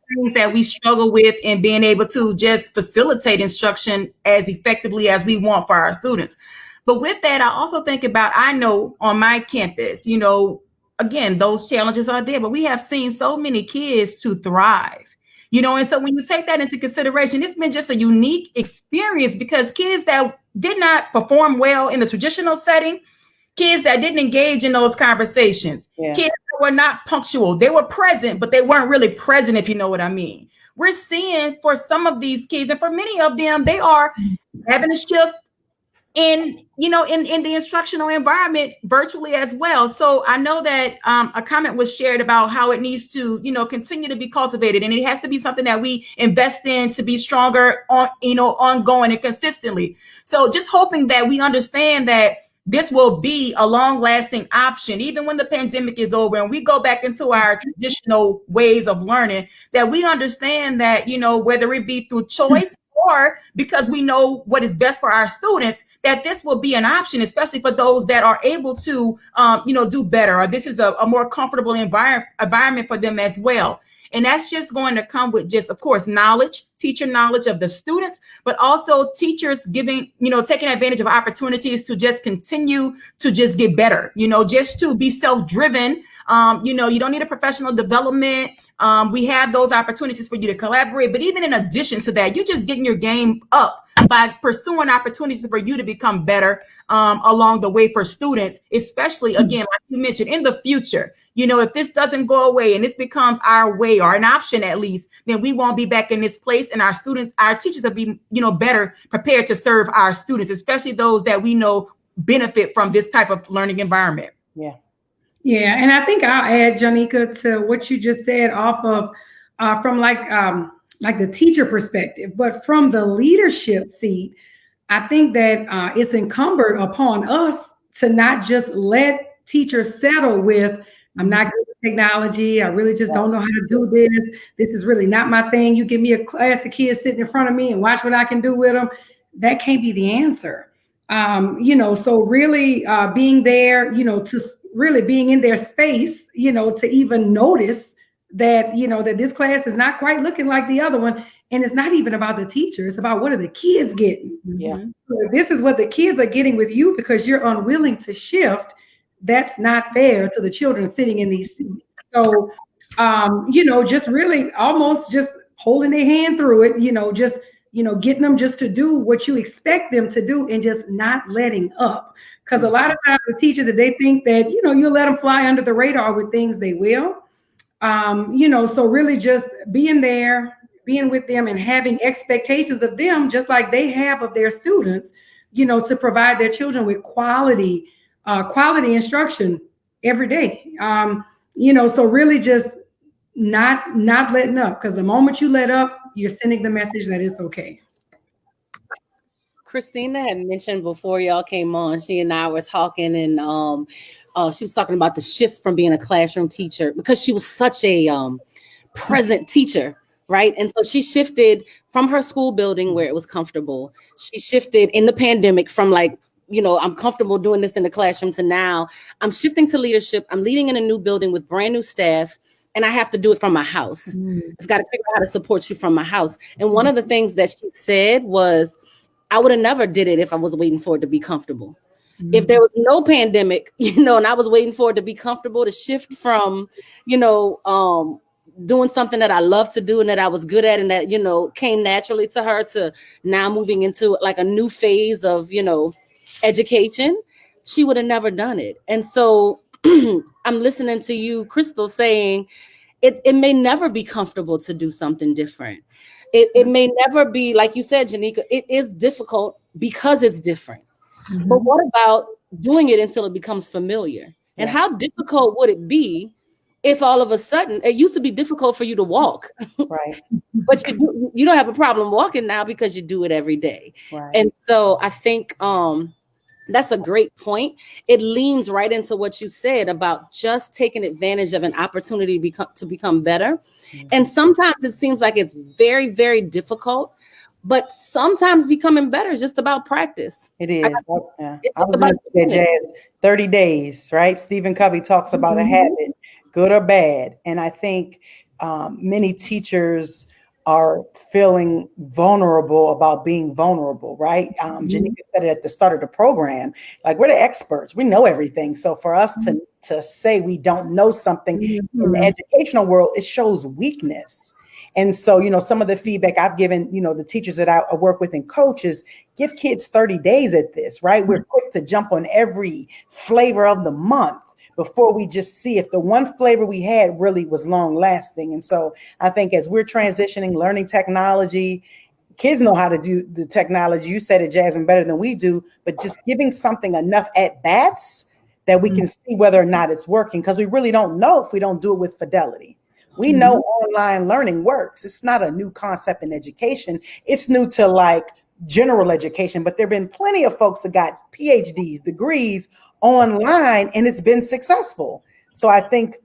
things that we struggle with in being able to just facilitate instruction as effectively as we want for our students. But with that, I also think about, I know on my campus, you know, again, those challenges are there, but we have seen so many kids to thrive. You know, and so when you take that into consideration, it's been just a unique experience because kids that did not perform well in the traditional setting, kids that didn't engage in those conversations, kids that were not punctual, they were present, but they weren't really present, if you know what I mean. We're seeing for some of these kids, and for many of them, they are having a shift in, you know, in the instructional environment virtually as well. So I know that a comment was shared about how it needs to, you know, continue to be cultivated, and it has to be something that we invest in to be stronger on, you know, ongoing and consistently. So just hoping that we understand that this will be a long-lasting option, even when the pandemic is over and we go back into our traditional ways of learning, that we understand that, you know, whether it be through choice or because we know what is best for our students, that this will be an option, especially for those that are able to, you know, do better, or this is a more comfortable environment for them as well. And that's just going to come with just, of course, knowledge, teacher knowledge of the students, but also teachers giving, you know, taking advantage of opportunities to just continue to just get better, you know, just to be self-driven. You know, you don't need a professional development. We have those opportunities for you to collaborate. But even in addition to that, you're just getting your game up by pursuing opportunities for you to become better along the way for students, especially, again, like you mentioned, in the future. You know, if this doesn't go away and this becomes our way or an option at least, then we won't be back in this place, and our students, our teachers will be, you know, better prepared to serve our students, especially those that we know benefit from this type of learning environment. Yeah. Yeah, and I think I'll add, Johnika, to what you just said off of from like the teacher perspective, but from the leadership seat, I think that it's incumbent upon us to not just let teachers settle with, I'm not good at technology, I really just don't know how to do this. This is really not my thing. You give me a class of kids sitting in front of me and watch what I can do with them. That can't be the answer. You know, so really being there, you know, to really being in their space, you know, to even notice that, you know, that this class is not quite looking like the other one. And it's not even about the teacher. It's about what are the kids getting? Yeah. So this is what the kids are getting with you because you're unwilling to shift. that's not fair to the children sitting in these seats. So, just really almost just holding their hand through it, just, getting them just to do what you expect them to do and just not letting up. Because a lot of times the teachers, if they think that, you'll let them fly under the radar with things, they will. So really just being there, being with them and having expectations of them, just like they have of their students, to provide their children with quality instruction every day. So really just not letting up, because the moment you let up, you're sending the message that it's okay. Christina had mentioned before y'all came on, she and I were talking, and she was talking about the shift from being a classroom teacher, because she was such a present teacher, right? And so she shifted from her school building where it was comfortable. She shifted in the pandemic from like, I'm comfortable doing this in the classroom to now I'm shifting to leadership. I'm leading in a new building with brand new staff, and I have to do it from my house. I've got to figure out how to support you from my house. And one of the things that she said was, I would have never did it if I was waiting for it to be comfortable. If there was no pandemic, and I was waiting for it to be comfortable, to shift from, doing something that I love to do and that I was good at and that, came naturally to her, to now moving into like a new phase of, education, she would have never done it. And so I'm listening to you, Christal, saying it may never be comfortable to do something different. It may never be, like you said, Johnika, it is difficult because it's different. But what about doing it until it becomes familiar? And how difficult would it be if all of a sudden, it used to be difficult for you to walk, right? But you don't have a problem walking now because you do it every day. Right. And so I think that's a great point. It leans right into what you said about just taking advantage of an opportunity to become better. And sometimes it seems like it's very, very difficult, but sometimes becoming better is just about practice. It is. I was going to say, Jazz, 30 days, right? Stephen Covey talks about a habit, good or bad. And I think many teachers are feeling vulnerable about being vulnerable, right? Johnika said it at the start of the program, like we're the experts, we know everything. So for us to say we don't know something in the educational world, it shows weakness. And so, some of the feedback I've given, the teachers that I work with and coaches, give kids 30 days at this, right? We're quick to jump on every flavor of the month before we just see if the one flavor we had really was long lasting. And so I think as we're transitioning, learning technology, kids know how to do the technology. You said it, Jasmine, better than we do, but just giving something enough at bats that we can see whether or not it's working, because we really don't know if we don't do it with fidelity. We know online learning works. It's not a new concept in education. It's new to like general education, but there've been plenty of folks that got PhDs, degrees online, and it's been successful. So I think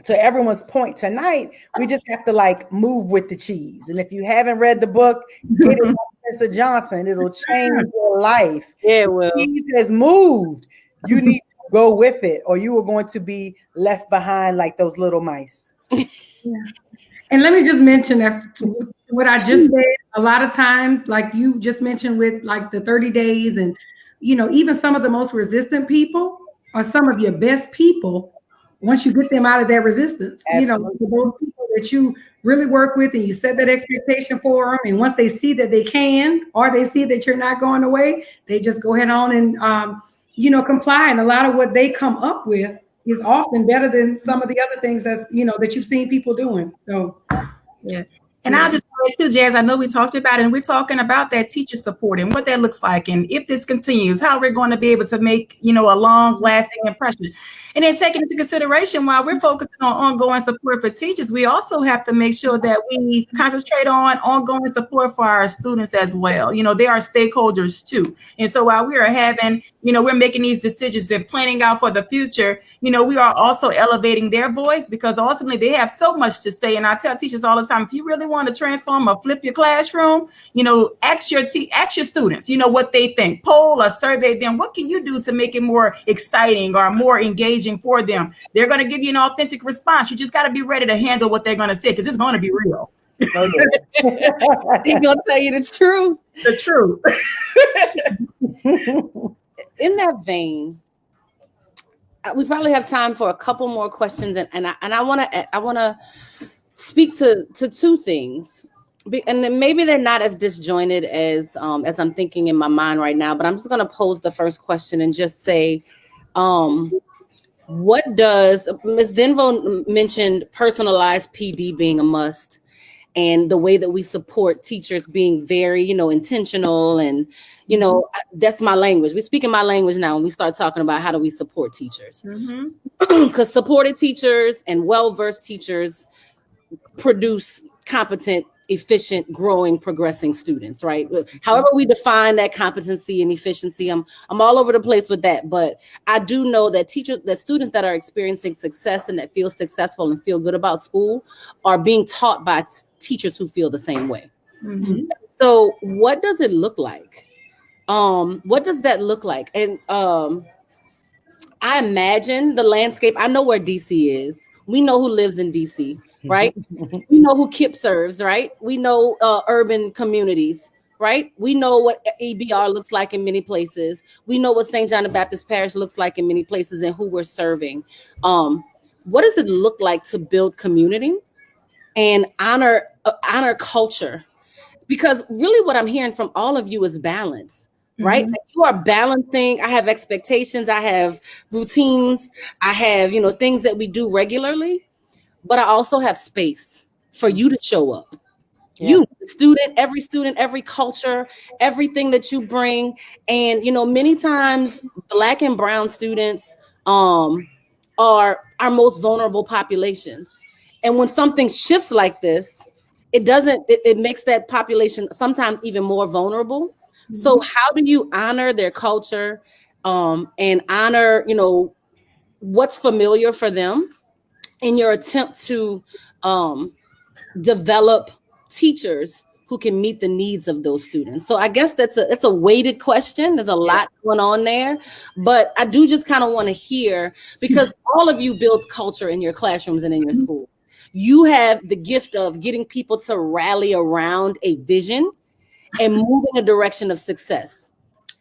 to everyone's point tonight, we just have to like move with the cheese. And if you haven't read the book, get it by Mr. Johnson. It'll change your life. Yeah, it will. The cheese has moved. You need to go with it, or you are going to be left behind like those little mice. And let me just mention that what I just said, a lot of times, like you just mentioned with like the 30 days and, even some of the most resistant people are some of your best people once you get them out of that resistance. Absolutely. Those people that you really work with and you set that expectation for them. And once they see that they can, or they see that you're not going away, they just go ahead on and, comply. And a lot of what they come up with is often better than some of the other things that you've seen people doing. So, yeah. And I'll just say too, Jazz, I know we talked about it, and we're talking about that teacher support and what that looks like. And if this continues, how we're going to be able to make, a long lasting impression. And then taking into consideration, while we're focusing on ongoing support for teachers, we also have to make sure that we concentrate on ongoing support for our students as well. They are stakeholders too. And so while we are having, we're making these decisions and planning out for the future, we are also elevating their voice, because ultimately they have so much to say. And I tell teachers all the time, if you really want to transform or flip your classroom, ask your students, what they think, poll or survey them. What can you do to make it more exciting or more engaging for them? They're going to give you an authentic response. You just got to be ready to handle what they're going to say, because it's going to be real. He's going to tell you the truth. The truth. In that vein, we probably have time for a couple more questions, and I want to speak to two things, and then maybe they're not as disjointed as I'm thinking in my mind right now. But I'm just going to pose the first question and just say, what does Ms. Denvo mentioned personalized PD being a must, and the way that we support teachers being very, intentional, and that's my language. We speak in my language now when we start talking about how do we support teachers, because supported teachers and well-versed teachers produce competent, efficient, growing, progressing students, right? However we define that competency and efficiency, I'm all over the place with that. But I do know that students that are experiencing success and that feel successful and feel good about school are being taught by teachers who feel the same way. So what does it look like? What does that look like? And I imagine the landscape. I know where DC is. We know who lives in DC, right? We know who KIPP serves, right? We know urban communities, right? We know what EBR looks like in many places. We know what St. John the Baptist Parish looks like in many places and who we're serving. What does it look like to build community and honor culture? Because really what I'm hearing from all of you is balance. Right? Like you are balancing. I have expectations. I have routines. I have, things that we do regularly, but I also have space for you to show up. Yeah. You, every student, every culture, everything that you bring. And, many times Black and brown students are our most vulnerable populations. And when something shifts like this, it makes that population sometimes even more vulnerable. So how do you honor their culture and honor, what's familiar for them in your attempt to develop teachers who can meet the needs of those students? So I guess that's a weighted question. There's a lot going on there, but I do just kind of want to hear, because all of you build culture in your classrooms and in your school. You have the gift of getting people to rally around a vision and move in a direction of success.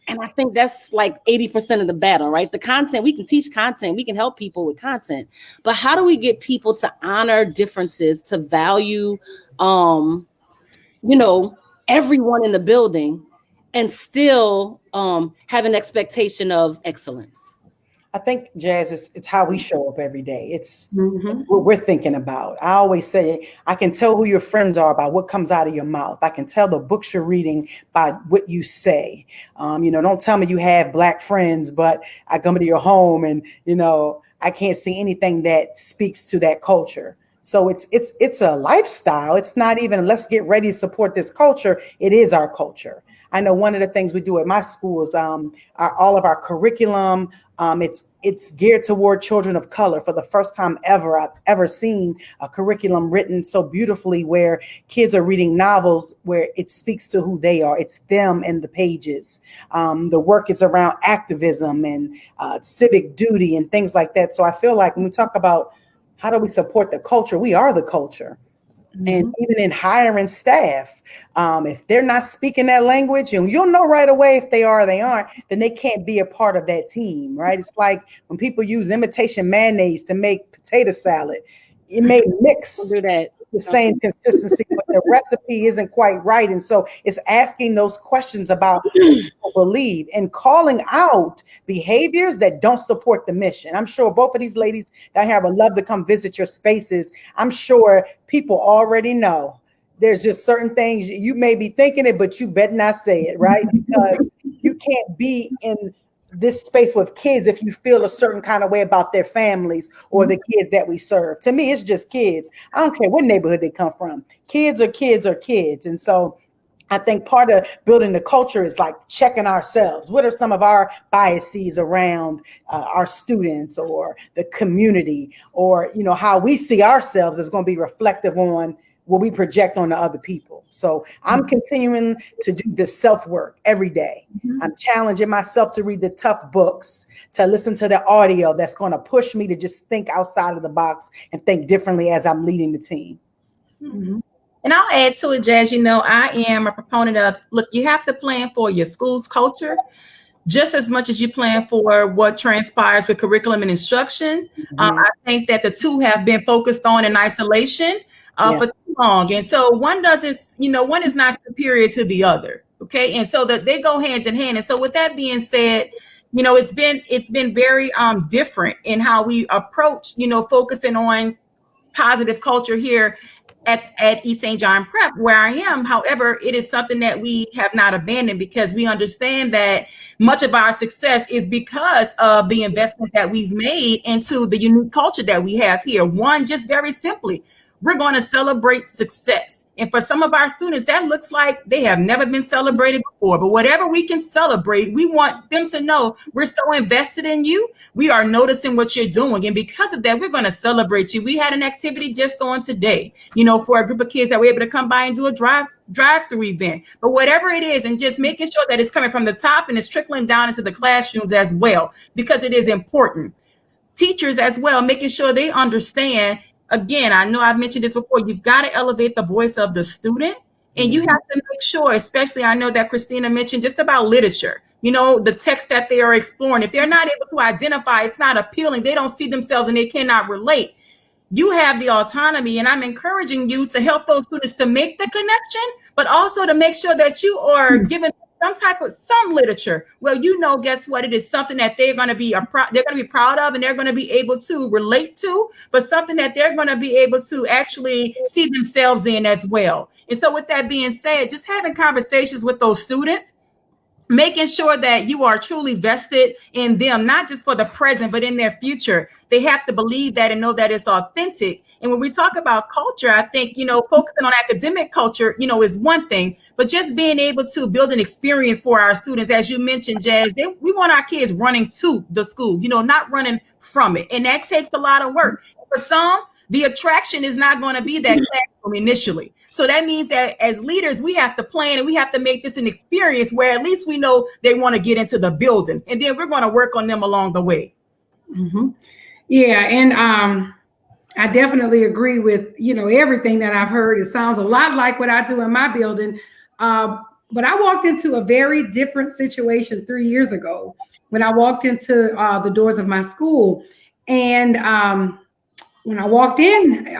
And I think that's like 80% of the battle, right? The content, we can teach content, we can help people with content, but how do we get people to honor differences, to value, everyone in the building and still have an expectation of excellence? I think, Jazz, it's how we show up every day. It's what we're thinking about. I always say, I can tell who your friends are by what comes out of your mouth. I can tell the books you're reading by what you say. Don't tell me you have Black friends, but I come to your home and, I can't see anything that speaks to that culture. So it's a lifestyle. It's not even, let's get ready to support this culture. It is our culture. I know one of the things we do at my schools, all of our curriculum, it's geared toward children of color. For the first time ever, I've ever seen a curriculum written so beautifully where kids are reading novels where it speaks to who they are. It's them in the pages. The work is around activism and civic duty and things like that. So I feel like when we talk about how do we support the culture, we are the culture. And even in hiring staff, if they're not speaking that language, and you'll know right away if they are or they aren't, then they can't be a part of that team, right? It's like when people use imitation mayonnaise to make potato salad, it may mix the same consistency, but the recipe isn't quite right. And so it's asking those questions about what people believe and calling out behaviors that don't support the mission. I'm sure both of these ladies down here would love to come visit your spaces. I'm sure people already know there's just certain things you may be thinking it, but you better not say it, right? Because you can't be in this space with kids if you feel a certain kind of way about their families or the kids that we serve. To me, it's just kids. I don't care what neighborhood they come from. Kids are kids are kids. And so I think part of building the culture is like checking ourselves. What are some of our biases around our students or the community, or, how we see ourselves is going to be reflective on what we project on the other people. So I'm continuing to do this self-work every day. I'm challenging myself to read the tough books, to listen to the audio that's going to push me to just think outside of the box and think differently as I'm leading the team. And I'll add to it, Jazz, I am a proponent of, look, you have to plan for your school's culture, just as much as you plan for what transpires with curriculum and instruction. I think that the two have been focused on in isolation for too long. And so one doesn't, one is not superior to the other. Okay. And so that they go hand in hand. And so with that being said, it's been very different in how we approach, focusing on positive culture here at East St. John Prep, where I am. However, it is something that we have not abandoned, because we understand that much of our success is because of the investment that we've made into the unique culture that we have here. One, just very simply, we're going to celebrate success. And for some of our students, that looks like they have never been celebrated before. But whatever we can celebrate, we want them to know we're so invested in you. We are noticing what you're doing. And because of that, we're going to celebrate you. We had an activity just on today, for a group of kids that were able to come by and do a drive-through event. But whatever it is, and just making sure that it's coming from the top and it's trickling down into the classrooms as well, because it is important. Teachers as well, making sure they understand. Again, I know I've mentioned this before, you've got to elevate the voice of the student, and you have to make sure, especially I know that Christina mentioned just about literature, the text that they are exploring. If they're not able to identify, it's not appealing, they don't see themselves and they cannot relate. You have the autonomy, and I'm encouraging you to help those students to make the connection, but also to make sure that you are giving some literature. Well, guess what? It is something that they're going to be proud of, and they're going to be able to relate to, but something that they're going to be able to actually see themselves in as well. And so with that being said, just having conversations with those students, making sure that you are truly vested in them, not just for the present, but in their future. They have to believe that and know that it's authentic. And when we talk about culture, I think, focusing on academic culture, is one thing, but just being able to build an experience for our students, as you mentioned, Jazz, we want our kids running to the school, not running from it. And that takes a lot of work. For some, the attraction is not going to be that classroom initially. So that means that as leaders, we have to plan, and we have to make this an experience where at least we know they want to get into the building, and then we're going to work on them along the way. Yeah. And I definitely agree with, everything that I've heard. It sounds a lot like what I do in my building. But I walked into a very different situation 3 years ago when I walked into the doors of my school. And when I walked in,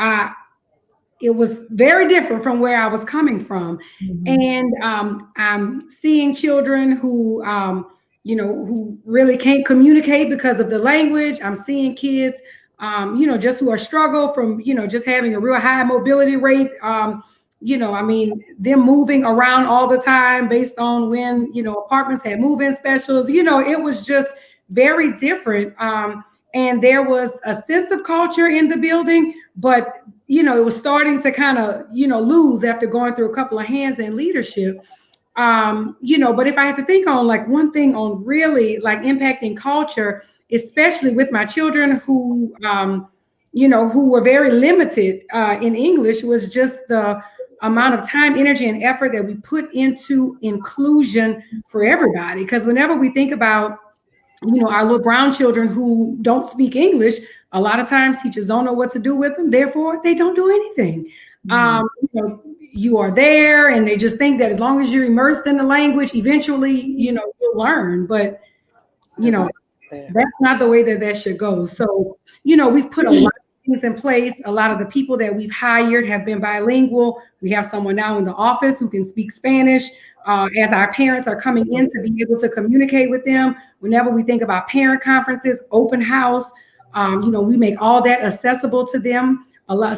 it was very different from where I was coming from. And I'm seeing children who, who really can't communicate because of the language. I'm seeing kids, just who are struggle from, just having a real high mobility rate. Them moving around all the time based on when, apartments had move-in specials, it was just very different. And there was a sense of culture in the building, but, it was starting to kind of, lose after going through a couple of hands in leadership. But if I had to think on one thing on really impacting culture, especially with my children who were very limited in English, was just the amount of time, energy, and effort that we put into inclusion for everybody. Because whenever we think about, our little brown children who don't speak English, a lot of times teachers don't know what to do with them. Therefore, they don't do anything. You are there, and they just think that as long as you're immersed in the language, eventually, you'll learn. But, that's not the way that should go. So, we've put a lot of things in place. A lot of the people that we've hired have been bilingual. We have someone now in the office who can speak Spanish. As our parents are coming in, to be able to communicate with them. Whenever we think about parent conferences, open house, we make all that accessible to them.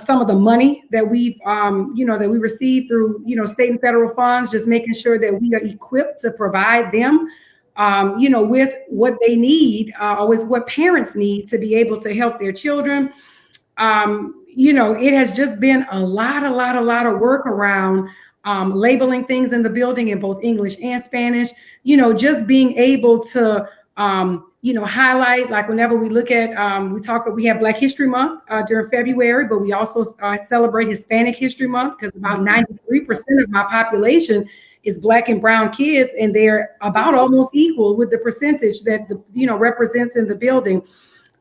Some of the money that we've, that we receive through, state and federal funds, just making sure that we are equipped to provide them, with what they need, or with what parents need to be able to help their children. It has just been a lot of work around labeling things in the building in both English and Spanish, just being able to, highlight, whenever we look at, we have Black History Month during February, but we also celebrate Hispanic History Month, because about 93% of my population is Black and brown kids, and they're about almost equal with the percentage that represents in the building.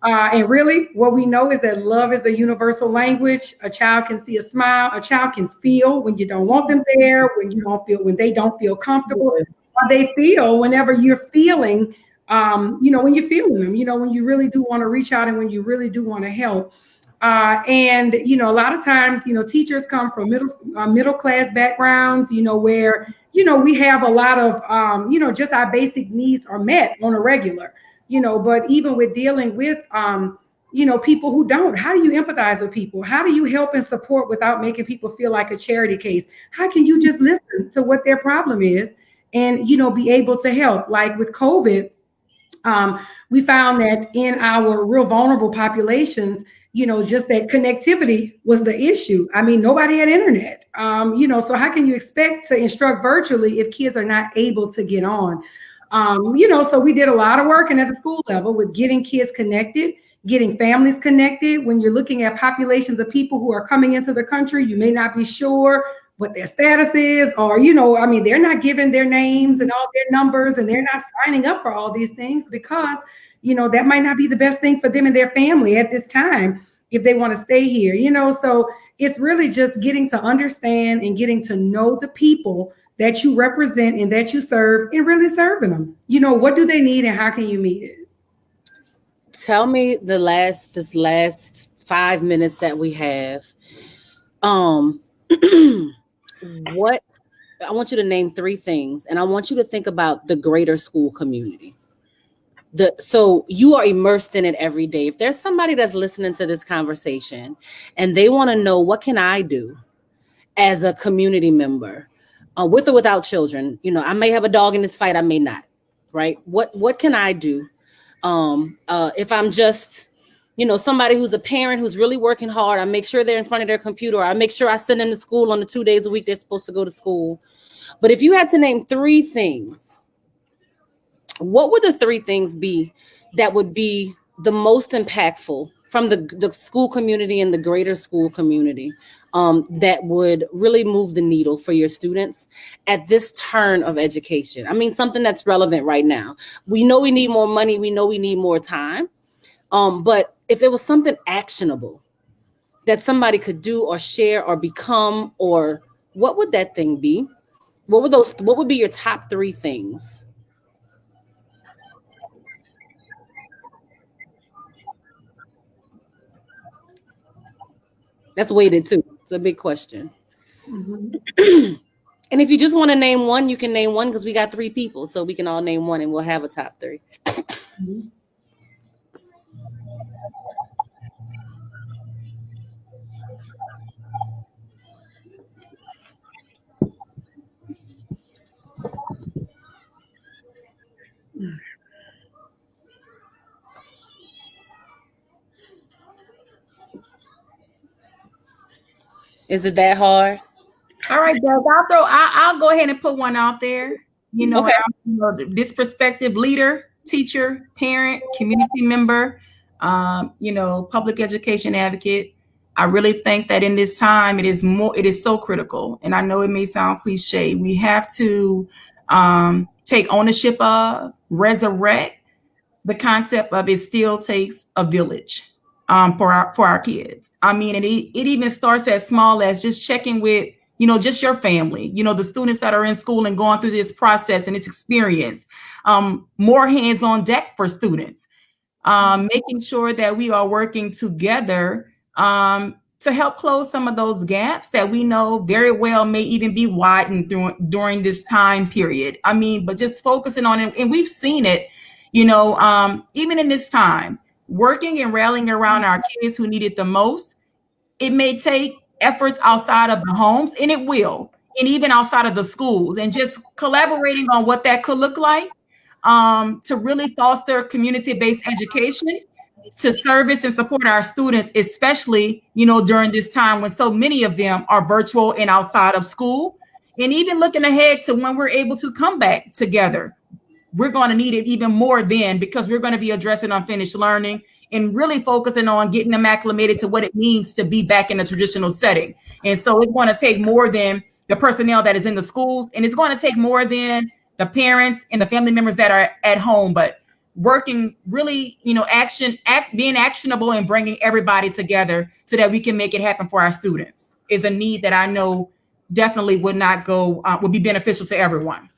And really, what we know is that love is a universal language. A child can see a smile. A child can feel when you don't want them there, when they don't feel comfortable. they feel whenever you're feeling, when you're feeling them, when you really do want to reach out and when you really do want to help. And a lot of times, teachers come from middle class backgrounds, where we have a lot of just our basic needs are met on a regular, but even with dealing with people who don't, how do you empathize with people? How do you help and support without making people feel like a charity case? How can you just listen to what their problem is and be able to help? Like with COVID, we found that in our real vulnerable populations, just that connectivity was the issue. I mean, nobody had internet, so how can you expect to instruct virtually if kids are not able to get on? So we did a lot of work and at the school level with getting kids connected, getting families connected. When you're looking at populations of people who are coming into the country, you may not be sure what their status is, or, they're not giving their names and all their numbers, and they're not signing up for all these things because, that might not be the best thing for them and their family at this time if they want to stay here, so it's really just getting to understand and getting to know the people that you represent and that you serve and really serving them. What do they need and how can you meet it? Tell me this last 5 minutes that we have. What I want you to name 3 things, and I want you to think about the greater school community. So you are immersed in it every day. If there's somebody that's listening to this conversation and they want to know, what can I do as a community member, with or without children? I may have a dog in this fight, I may not, right? What can I do? If I'm just, somebody who's a parent who's really working hard, I make sure they're in front of their computer, or I make sure I send them to school on the 2 days a week they're supposed to go to school. But if you had to name 3 things, what would the 3 things be that would be the most impactful from the school community and the greater school community, that would really move the needle for your students at this turn of education? I mean, something that's relevant right now. We know we need more money. We know we need more time. But if it was something actionable that somebody could do or share or become, or what would that thing be? What would be your top 3 things? That's weighted too. It's a big question. Mm-hmm. And if you just want to name one, you can name one, because we got 3 people, so we can all name one and we'll have a top 3. Mm-hmm. Is it that hard? All right, Doug, I'll go ahead and put one out there. Okay. This prospective leader, teacher, parent, community member, public education advocate. I really think that in this time, it is so critical. And I know it may sound cliche. We have to take ownership of, resurrect the concept of it still takes a village. For our kids. I mean, and it even starts as small as just checking with, just your family, the students that are in school and going through this process and this experience. More hands on deck for students, making sure that we are working together to help close some of those gaps that we know very well may even be widened during this time period. I mean, but just focusing on it, and we've seen it, even in this time, working and rallying around our kids who need it the most. It may take efforts outside of the homes, and it will, and even outside of the schools, and just collaborating on what that could look like, to really foster community-based education, to service and support our students, especially, during this time when so many of them are virtual and outside of school, and even looking ahead to when we're able to come back together. We're going to need it even more then, because we're going to be addressing unfinished learning and really focusing on getting them acclimated to what it means to be back in a traditional setting. And so it's going to take more than the personnel that is in the schools, and it's going to take more than the parents and the family members that are at home, but working really, being actionable and bringing everybody together so that we can make it happen for our students is a need that I know definitely would be beneficial to everyone.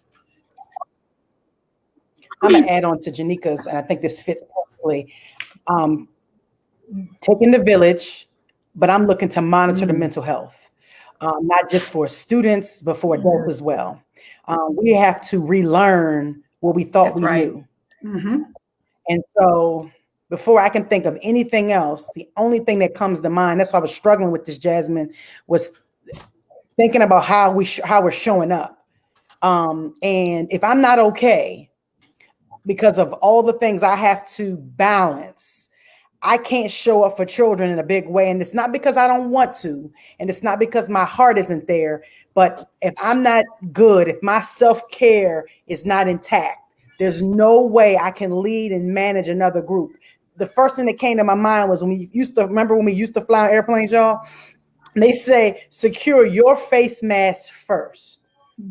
I'm gonna add on to Jonika's, and I think this fits perfectly. Taking the village, but I'm looking to monitor the mental health, not just for students, but for adults as well. We have to relearn what we thought we knew. And so before I can think of anything else, the only thing that comes to mind, that's why I was struggling with this, Jasmin, was thinking about how we're showing up. And if I'm not okay because of all the things I have to balance, I can't show up for children in a big way. And it's not because I don't want to, and it's not because my heart isn't there, but if I'm not good, if my self-care is not intact, there's no way I can lead and manage another group. The first thing that came to my mind was when we used to fly on airplanes, y'all, and they say, secure your face mask first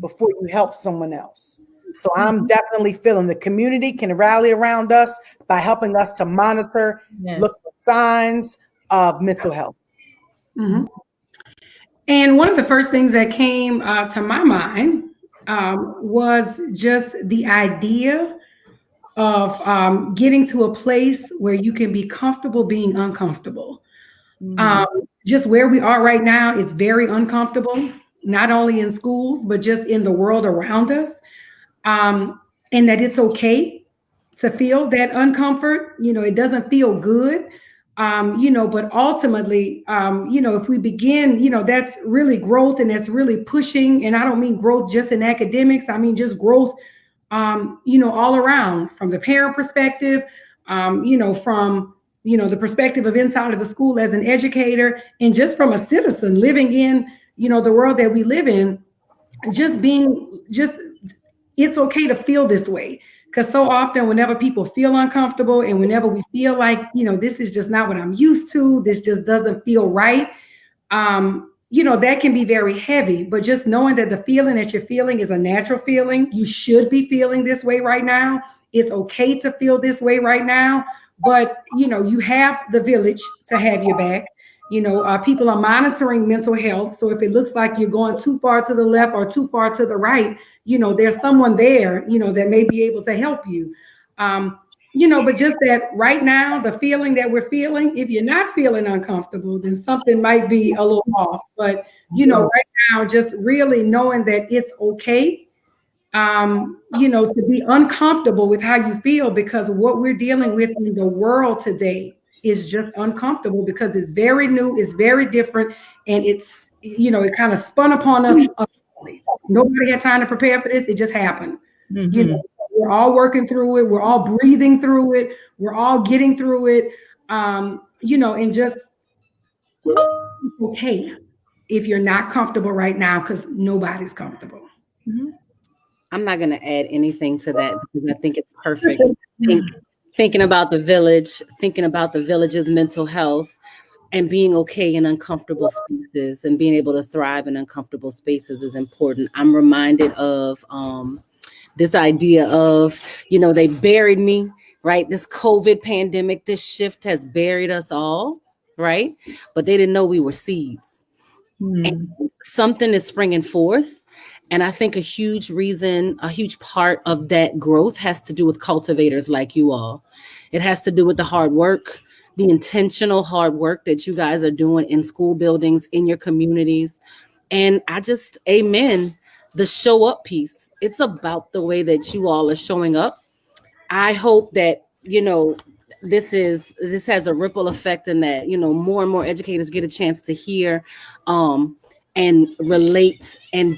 before you help someone else. So I'm definitely feeling the community can rally around us by helping us to monitor, look for signs of mental health. And one of the first things that came to my mind was just the idea of getting to a place where you can be comfortable being uncomfortable. Just where we are right now is very uncomfortable, not only in schools, but just in the world around us. And that it's okay to feel that uncomfort. It doesn't feel good, but ultimately, if we begin, that's really growth, and that's really pushing. And I don't mean growth just in academics. I mean just growth, all around, from the parent perspective, from the perspective of inside of the school as an educator, and just from a citizen living in, the world that we live in, it's okay to feel this way. Because so often, whenever people feel uncomfortable and whenever we feel like, this is just not what I'm used to, this just doesn't feel right, that can be very heavy. But just knowing that the feeling that you're feeling is a natural feeling, you should be feeling this way right now. It's okay to feel this way right now. But, you have the village to have your back. People are monitoring mental health. So if it looks like you're going too far to the left or too far to the right, there's someone there, that may be able to help you. But just that right now, the feeling that we're feeling, if you're not feeling uncomfortable, then something might be a little off. But, right now, just really knowing that it's okay, to be uncomfortable with how you feel, because what we're dealing with in the world today is just uncomfortable, because it's very new, it's very different, and it's, it kind of spun upon us. Nobody had time to prepare for this. It just happened. We're all working through it. We're all breathing through it. We're all getting through it. And just it's okay if you're not comfortable right now, because nobody's comfortable. I'm not going to add anything to that because I think it's perfect. Thinking about the village, thinking about the village's mental health, and being okay in uncomfortable spaces and being able to thrive in uncomfortable spaces is important. I'm reminded of this idea of, they buried me, right? This COVID pandemic, this shift has buried us all, right? But they didn't know we were seeds. And something is springing forth. And I think a huge part of that growth has to do with cultivators like you all. It has to do with the hard work, the intentional hard work that you guys are doing in school buildings, in your communities. And I just, amen, the show up piece. It's about the way that you all are showing up. I hope that, this has a ripple effect, and that, more and more educators get a chance to hear, and relate and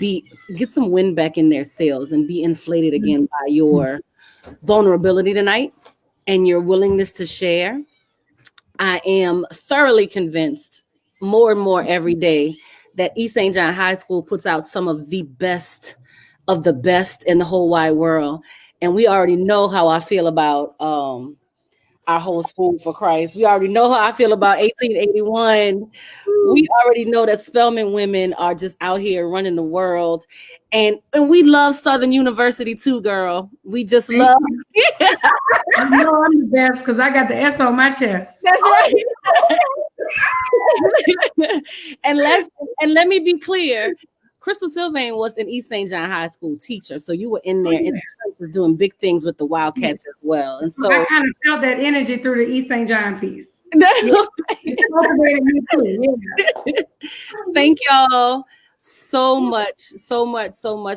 get some wind back in their sails and be inflated again by your vulnerability tonight and your willingness to share. I am thoroughly convinced more and more every day that East St. John High School puts out some of the best in the whole wide world. And we already know how I feel about our whole School for Christ. We already know how I feel about 1881. We already know that Spelman women are just out here running the world. And we love Southern University too, girl. We just love. I know I'm the best because I got the S on my chest. That's right. and let me be clear. Christal Sylvain was an East St. John High School teacher. So you were in there in the is doing big things with the Wildcats as well. And so I kind of felt that energy through the East St. John piece. Thank y'all so much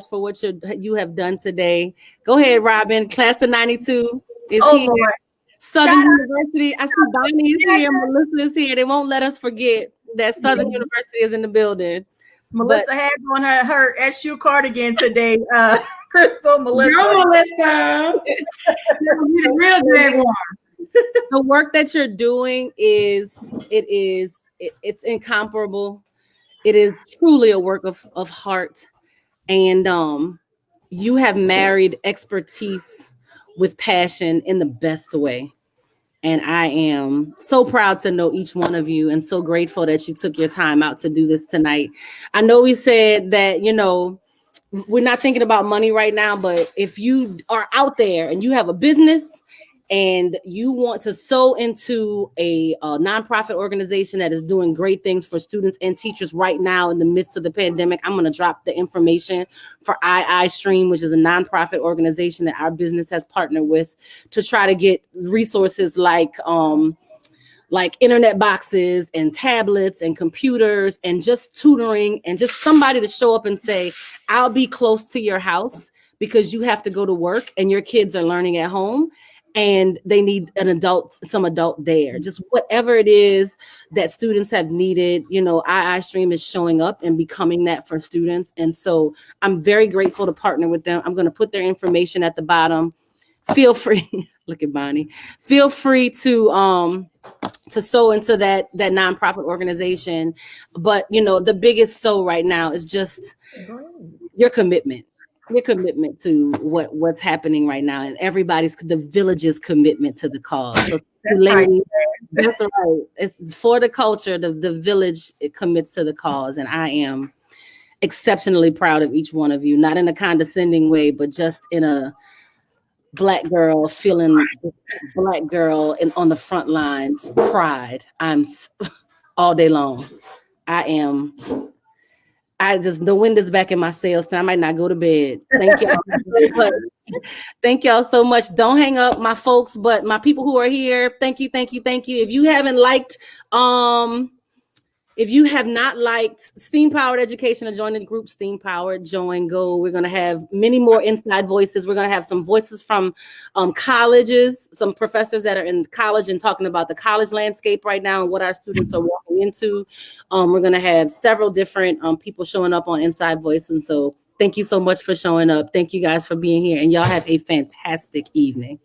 for what you have done today. Go ahead, Robin. Class of 92 is here. Lord. Southern University. I see Bonnie is here. Melissa is here. They won't let us forget that Southern University is in the building. Melissa had on her SU cardigan today. Christal, Melissa. Yo, Melissa. You're the real Jaguar. The work that you're doing it's incomparable. It is truly a work of heart, and you have married expertise with passion in the best way. And I am so proud to know each one of you and so grateful that you took your time out to do this tonight. I know we said that, we're not thinking about money right now, but if you are out there and you have a business and you want to sow into a nonprofit organization that is doing great things for students and teachers right now in the midst of the pandemic, I'm going to drop the information for iStream, which is a nonprofit organization that our business has partnered with to try to get resources like internet boxes and tablets and computers and just tutoring and just somebody to show up and say, I'll be close to your house because you have to go to work and your kids are learning at home. And they need some adult there. Just whatever it is that students have needed, iStream is showing up and becoming that for students. And so I'm very grateful to partner with them. I'm going to put their information at the bottom. Feel free. Look at Bonnie. Feel free to sow into that nonprofit organization. But, the biggest sow right now is just your commitment. Your commitment to what's happening right now, and the village's commitment to the cause. So, that's right. It's for the culture. The village commits to the cause, and I am exceptionally proud of each one of you. Not in a condescending way, but just in a Black girl feeling Black girl and on the front lines. Pride. I'm all day long. The wind is back in my sails, so I might not go to bed. Thank y'all. Thank y'all so much. Don't hang up, my folks, but my people who are here, thank you. If you have not liked STEAM Powered Education or join the group STEAM Powered, join, go. We're going to have many more inside voices. We're going to have some voices from colleges, some professors that are in college and talking about the college landscape right now and what our students are walking into. We're going to have several different people showing up on Inside Voice. And so thank you so much for showing up. Thank you guys for being here. And y'all have a fantastic evening.